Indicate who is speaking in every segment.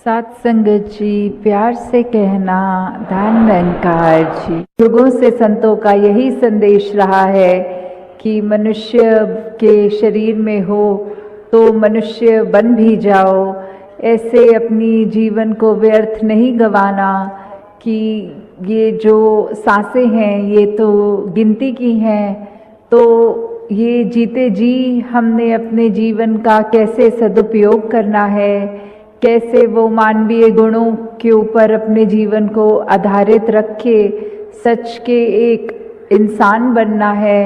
Speaker 1: सत्संगत जी, प्यार से कहना धन निरंकार जी। युगों से संतों का यही संदेश रहा है कि मनुष्य के शरीर में हो तो मनुष्य बन भी जाओ, ऐसे अपनी जीवन को व्यर्थ नहीं गंवाना कि ये जो सांसें हैं ये तो गिनती की हैं, तो ये जीते जी हमने अपने जीवन का कैसे सदुपयोग करना है, कैसे वो मानवीय गुणों के ऊपर अपने जीवन को आधारित रख के सच के एक इंसान बनना है।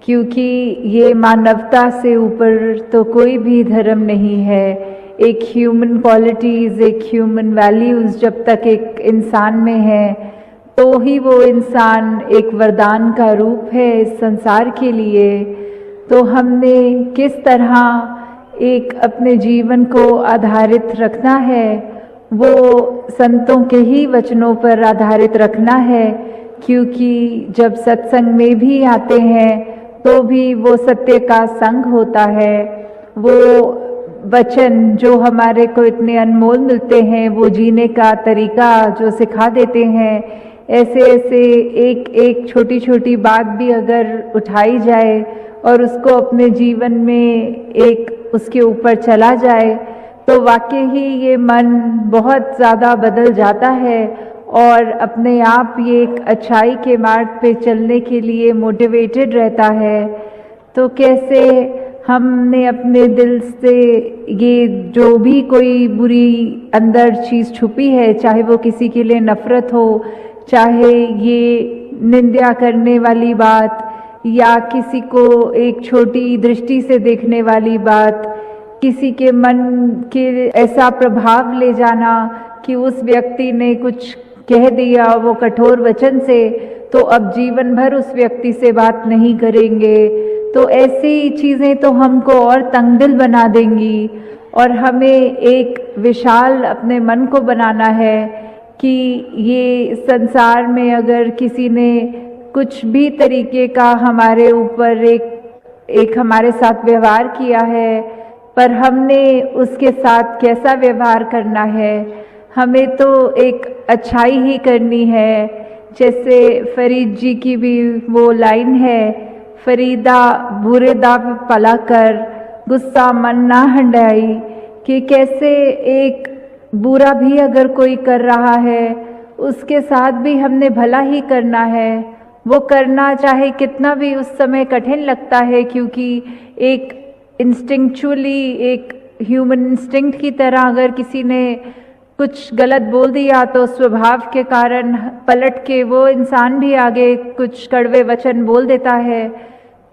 Speaker 1: क्योंकि ये मानवता से ऊपर तो कोई भी धर्म नहीं है। एक ह्यूमन क्वालिटीज़, एक ह्यूमन वैल्यूज़ जब तक एक इंसान में है तो ही वो इंसान एक वरदान का रूप है इस संसार के लिए। तो हमने किस तरह एक अपने जीवन को आधारित रखना है, वो संतों के ही वचनों पर आधारित रखना है। क्योंकि जब सत्संग में भी आते हैं तो भी वो सत्य का संग होता है। वो वचन जो हमारे को इतने अनमोल मिलते हैं, वो जीने का तरीका जो सिखा देते हैं, ऐसे ऐसे एक एक छोटी छोटी बात भी अगर उठाई जाए और उसको अपने जीवन में एक उसके ऊपर चला जाए तो वाकई ही ये मन बहुत ज़्यादा बदल जाता है और अपने आप ये एक अच्छाई के मार्ग पे चलने के लिए मोटिवेटेड रहता है। तो कैसे हमने अपने दिल से ये जो भी कोई बुरी अंदर चीज़ छुपी है, चाहे वो किसी के लिए नफ़रत हो, चाहे ये निंदा करने वाली बात या किसी को एक छोटी दृष्टि से देखने वाली बात, किसी के मन के ऐसा प्रभाव ले जाना कि उस व्यक्ति ने कुछ कह दिया वो कठोर वचन से, तो अब जीवन भर उस व्यक्ति से बात नहीं करेंगे। तो ऐसी चीज़ें तो हमको और तंगदिल बना देंगी। और हमें एक विशाल अपने मन को बनाना है कि ये संसार में अगर किसी ने कुछ भी तरीके का हमारे ऊपर एक हमारे साथ व्यवहार किया है, पर हमने उसके साथ कैसा व्यवहार करना है, हमें तो एक अच्छाई ही करनी है। जैसे फरीद जी की भी वो लाइन है, फरीदा बुरे दाव पला कर गुस्सा मन ना हंडाई, कि कैसे एक बुरा भी अगर कोई कर रहा है उसके साथ भी हमने भला ही करना है। वो करना चाहे कितना भी उस समय कठिन लगता है, क्योंकि एक इंस्टिंक्चुअली एक ह्यूमन इंस्टिंक्ट की तरह अगर किसी ने कुछ गलत बोल दिया तो स्वभाव के कारण पलट के वो इंसान भी आगे कुछ कड़वे वचन बोल देता है।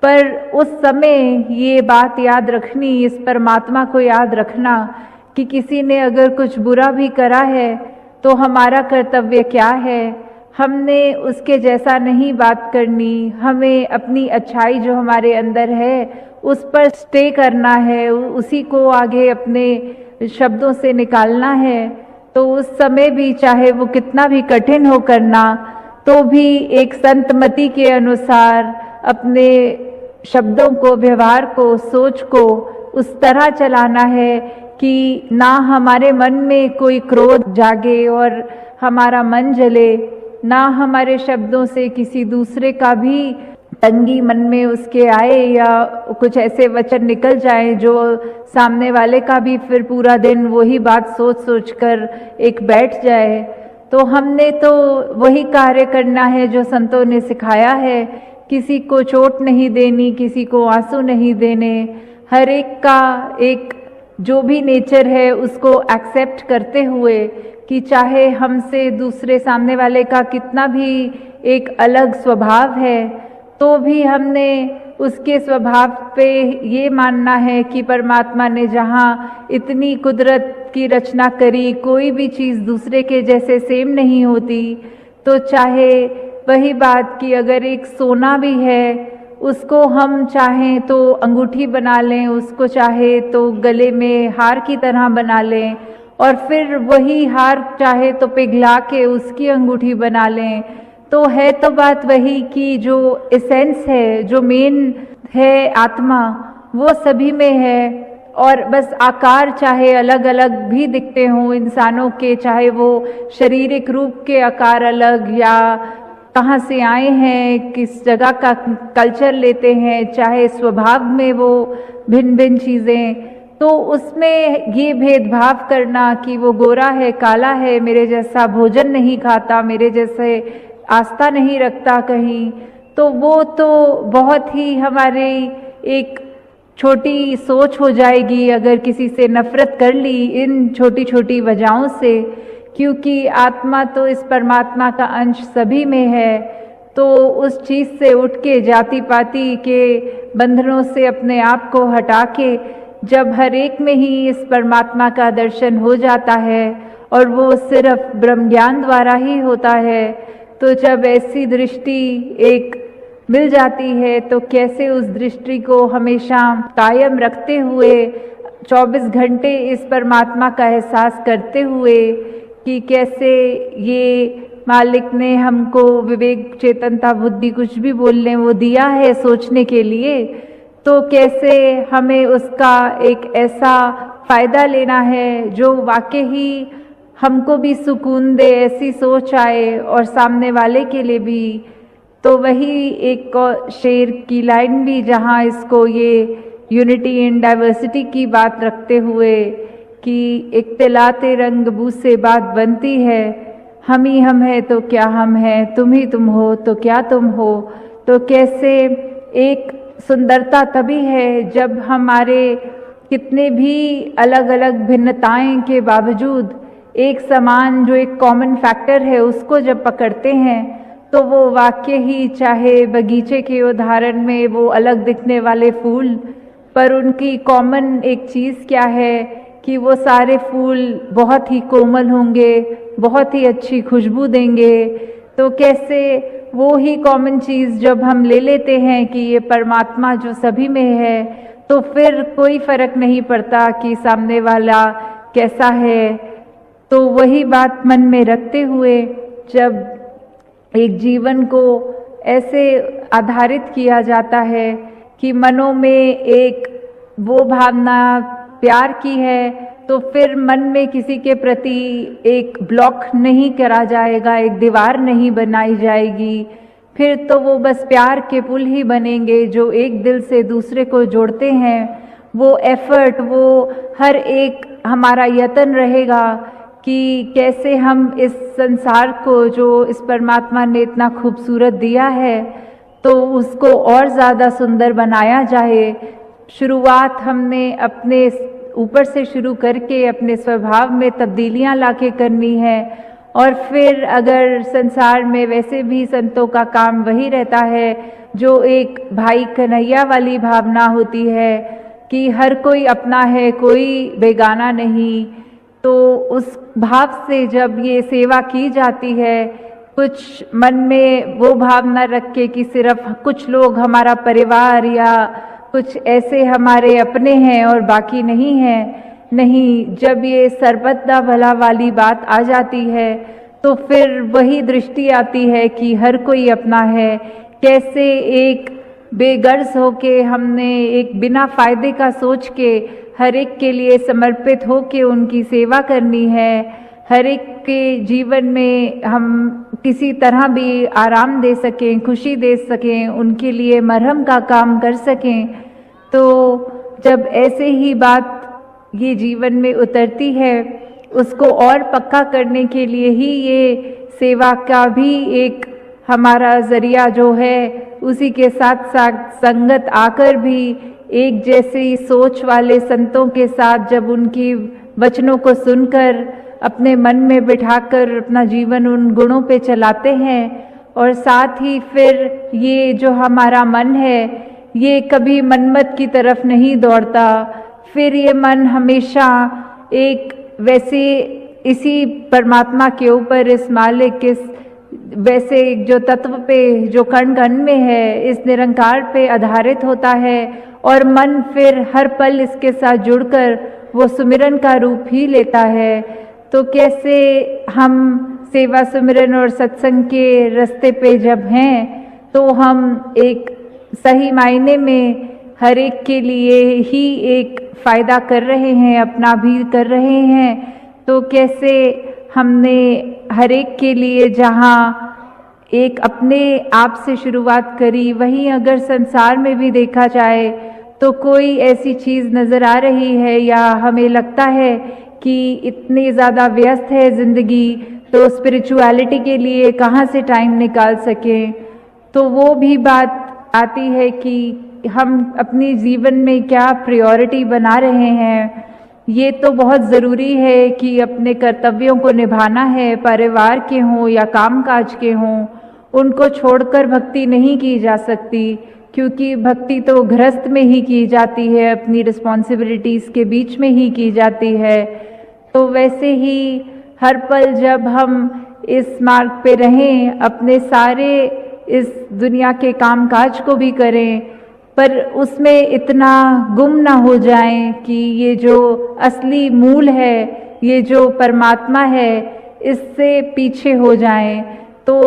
Speaker 1: पर उस समय ये बात याद रखनी, इस परमात्मा को याद रखना कि किसी ने अगर कुछ बुरा भी करा है तो हमारा कर्तव्य क्या है, हमने उसके जैसा नहीं बात करनी। हमें अपनी अच्छाई जो हमारे अंदर है उस पर स्टे करना है, उसी को आगे अपने शब्दों से निकालना है। तो उस समय भी चाहे वो कितना भी कठिन हो करना, तो भी एक संतमति के अनुसार अपने शब्दों को, व्यवहार को, सोच को उस तरह चलाना है कि ना हमारे मन में कोई क्रोध जागे और हमारा मन जले, ना हमारे शब्दों से किसी दूसरे का भी तंगी मन में उसके आए या कुछ ऐसे वचन निकल जाए जो सामने वाले का भी फिर पूरा दिन वही बात सोच सोच कर एक बैठ जाए। तो हमने तो वही कार्य करना है जो संतों ने सिखाया है, किसी को चोट नहीं देनी, किसी को आंसू नहीं देने, हर एक का एक जो भी नेचर है उसको एक्सेप्ट करते हुए कि चाहे हमसे दूसरे सामने वाले का कितना भी एक अलग स्वभाव है, तो भी हमने उसके स्वभाव पे ये मानना है कि परमात्मा ने जहाँ इतनी कुदरत की रचना करी, कोई भी चीज़ दूसरे के जैसे सेम नहीं होती। तो चाहे वही बात कि अगर एक सोना भी है, उसको हम चाहें तो अंगूठी बना लें, उसको चाहे तो गले में हार की तरह बना लें, और फिर वही हार चाहे तो पिघला के उसकी अंगूठी बना लें। तो है तो बात वही कि जो एसेंस है, जो मेन है आत्मा, वो सभी में है। और बस आकार चाहे अलग अलग भी दिखते हों इंसानों के, चाहे वो शारीरिक रूप के आकार अलग या कहाँ से आए हैं, किस जगह का कल्चर लेते हैं, चाहे स्वभाव में वो भिन्न भिन्न चीज़ें, तो उसमें ये भेदभाव करना कि वो गोरा है, काला है, मेरे जैसा भोजन नहीं खाता, मेरे जैसे आस्था नहीं रखता कहीं, तो वो तो बहुत ही हमारी एक छोटी सोच हो जाएगी अगर किसी से नफरत कर ली इन छोटी छोटी वजहों से, क्योंकि आत्मा तो इस परमात्मा का अंश सभी में है। तो उस चीज़ से उठ के जाति पाति के बंधनों से अपने आप को हटा के जब हर एक में ही इस परमात्मा का दर्शन हो जाता है और वो सिर्फ ब्रह्म ज्ञान द्वारा ही होता है, तो जब ऐसी दृष्टि एक मिल जाती है तो कैसे उस दृष्टि को हमेशा कायम रखते हुए 24 घंटे इस परमात्मा का एहसास करते हुए कि कैसे ये मालिक ने हमको विवेक, चेतनता, बुद्धि, कुछ भी बोल लें, वो दिया है सोचने के लिए, तो कैसे हमें उसका एक ऐसा फ़ायदा लेना है जो वाकई ही हमको भी सुकून दे, ऐसी सोच आए और सामने वाले के लिए भी। तो वही एक शेर की लाइन भी जहाँ इसको ये यूनिटी इन डाइवर्सिटी की बात रखते हुए कि इख्तिलाते रंग बू से बात बनती है, हम ही हम है तो क्या हम हैं, तुम ही तुम हो तो क्या तुम हो। तो कैसे एक सुंदरता तभी है जब हमारे कितने भी अलग अलग भिन्नताएं के बावजूद एक समान जो एक कॉमन फैक्टर है उसको जब पकड़ते हैं तो वो वाकई ही, चाहे बगीचे के उदाहरण में वो अलग दिखने वाले फूल, पर उनकी कॉमन एक चीज़ क्या है कि वो सारे फूल बहुत ही कोमल होंगे, बहुत ही अच्छी खुशबू देंगे। तो कैसे वो ही कॉमन चीज़ जब हम ले लेते हैं कि ये परमात्मा जो सभी में है, तो फिर कोई फर्क नहीं पड़ता कि सामने वाला कैसा है। तो वही बात मन में रखते हुए जब एक जीवन को ऐसे आधारित किया जाता है कि मनों में एक वो भावना प्यार की है, तो फिर मन में किसी के प्रति एक ब्लॉक नहीं करा जाएगा, एक दीवार नहीं बनाई जाएगी, फिर तो वो बस प्यार के पुल ही बनेंगे जो एक दिल से दूसरे को जोड़ते हैं। वो एफर्ट, वो हर एक हमारा यत्न रहेगा कि कैसे हम इस संसार को जो इस परमात्मा ने इतना खूबसूरत दिया है तो उसको और ज़्यादा सुंदर बनाया जाए। शुरुआत हमने अपने ऊपर से शुरू करके अपने स्वभाव में तब्दीलियां लाके करनी है, और फिर अगर संसार में वैसे भी संतों का काम वही रहता है जो एक भाई कन्हैया वाली भावना होती है कि हर कोई अपना है, कोई बेगाना नहीं। तो उस भाव से जब ये सेवा की जाती है, कुछ मन में वो भावना रख के कि सिर्फ कुछ लोग हमारा परिवार या कुछ ऐसे हमारे अपने हैं और बाकी नहीं हैं, नहीं, जब ये सर्वदा भला वाली बात आ जाती है तो फिर वही दृष्टि आती है कि हर कोई अपना है। कैसे एक बेगर्ज होके हमने एक बिना फायदे का सोच के हर एक के लिए समर्पित होके उनकी सेवा करनी है। हर एक के जीवन में हम किसी तरह भी आराम दे सकें, खुशी दे सकें, उनके लिए मरहम का काम कर सकें। तो जब ऐसे ही बात ये जीवन में उतरती है, उसको और पक्का करने के लिए ही ये सेवा का भी एक हमारा ज़रिया जो है, उसी के साथ साथ संगत आकर भी एक जैसी सोच वाले संतों के साथ जब उनकी वचनों को सुनकर अपने मन में बिठाकर अपना जीवन उन गुणों पे चलाते हैं, और साथ ही फिर ये जो हमारा मन है ये कभी मनमत की तरफ नहीं दौड़ता, फिर ये मन हमेशा एक वैसे इसी परमात्मा के ऊपर, इस मालिक, इस वैसे जो तत्व पे जो कण कण में है, इस निरंकार पे आधारित होता है, और मन फिर हर पल इसके साथ जुड़कर वो सुमिरन का रूप ही लेता है। तो कैसे हम सेवा, सुमिरन और सत्संग के रास्ते पे जब हैं तो हम एक सही मायने में हर एक के लिए ही एक फ़ायदा कर रहे हैं, अपना भी कर रहे हैं, तो कैसे हमने हर एक के लिए जहाँ एक अपने आप से शुरुआत करी, वहीं अगर संसार में भी देखा जाए तो कोई ऐसी चीज़ नज़र आ रही है या हमें लगता है कि इतनी ज़्यादा व्यस्त है ज़िंदगी, तो स्पिरिचुअलिटी के लिए कहाँ से टाइम निकाल सकें, तो वो भी बात आती है कि हम अपनी जीवन में क्या प्रायोरिटी बना रहे हैं। ये तो बहुत ज़रूरी है कि अपने कर्तव्यों को निभाना है, परिवार के हों या कामकाज के हों, उनको छोड़कर भक्ति नहीं की जा सकती, क्योंकि भक्ति तो गृहस्थ में ही की जाती है, अपनी रिस्पॉन्सिबिलिटीज़ के बीच में ही की जाती है। तो वैसे ही हर पल जब हम इस मार्ग पे रहें, अपने सारे इस दुनिया के कामकाज को भी करें, पर उसमें इतना गुम ना हो जाएं कि ये जो असली मूल है, ये जो परमात्मा है, इससे पीछे हो जाएं। तो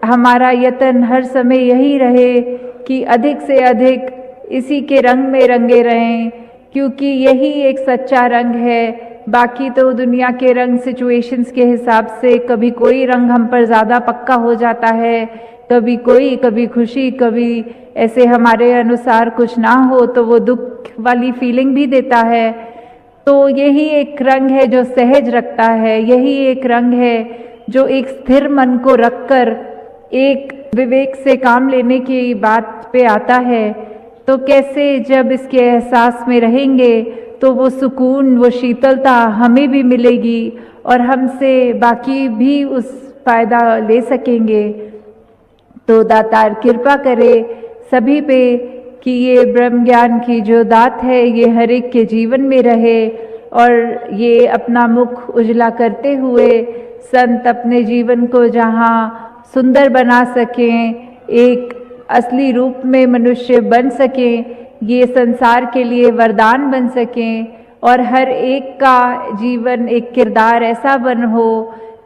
Speaker 1: हमारा यत्न हर समय यही रहे कि अधिक से अधिक इसी के रंग में रंगे रहें, क्योंकि यही एक सच्चा रंग है। बाकी तो दुनिया के रंग सिचुएशंस के हिसाब से कभी कोई रंग हम पर ज़्यादा पक्का हो जाता है, कभी कोई, कभी खुशी, कभी ऐसे हमारे अनुसार कुछ ना हो तो वो दुख वाली फीलिंग भी देता है। तो यही एक रंग है जो सहज रखता है, यही एक रंग है जो एक स्थिर मन को रखकर एक विवेक से काम लेने की बात पे आता है। तो कैसे जब इसके एहसास में रहेंगे तो वो सुकून, वो शीतलता हमें भी मिलेगी और हमसे बाकी भी उस फायदा ले सकेंगे। तो दातार कृपा करे सभी पे कि ये ब्रह्म ज्ञान की जो दात है ये हर एक के जीवन में रहे और ये अपना मुख उजला करते हुए संत अपने जीवन को जहाँ सुंदर बना सकें, एक असली रूप में मनुष्य बन सकें, ये संसार के लिए वरदान बन सकें और हर एक का जीवन एक किरदार ऐसा बन हो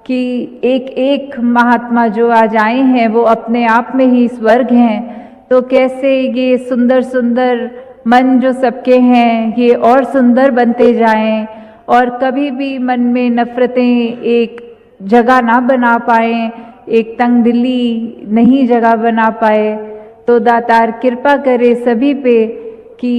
Speaker 1: कि एक एक महात्मा जो आज आए हैं वो अपने आप में ही स्वर्ग हैं। तो कैसे ये सुंदर सुंदर मन जो सबके हैं ये और सुंदर बनते जाएं और कभी भी मन में नफरतें एक जगह ना बना पाएं, एक तंगदिली नहीं जगह बना पाए। तो दातार कृपा करे सभी पे कि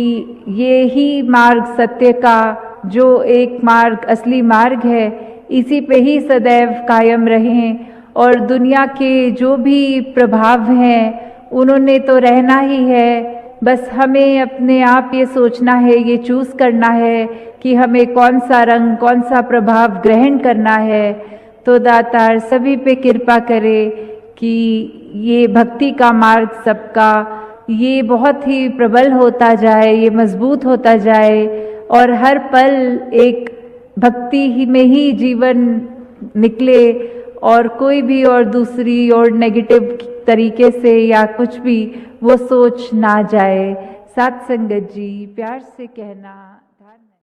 Speaker 1: ये ही मार्ग सत्य का जो एक मार्ग असली मार्ग है इसी पे ही सदैव कायम रहें और दुनिया के जो भी प्रभाव हैं उन्होंने तो रहना ही है, बस हमें अपने आप ये सोचना है, ये चूज़ करना है कि हमें कौन सा रंग, कौन सा प्रभाव ग्रहण करना है। तो दातार सभी पे कृपा करे कि ये भक्ति का मार्ग सबका ये बहुत ही प्रबल होता जाए, ये मजबूत होता जाए और हर पल एक भक्ति ही में ही जीवन निकले और कोई भी और दूसरी और नेगेटिव तरीके से या कुछ भी वो सोच ना जाए। साथ संगत जी प्यार से कहना।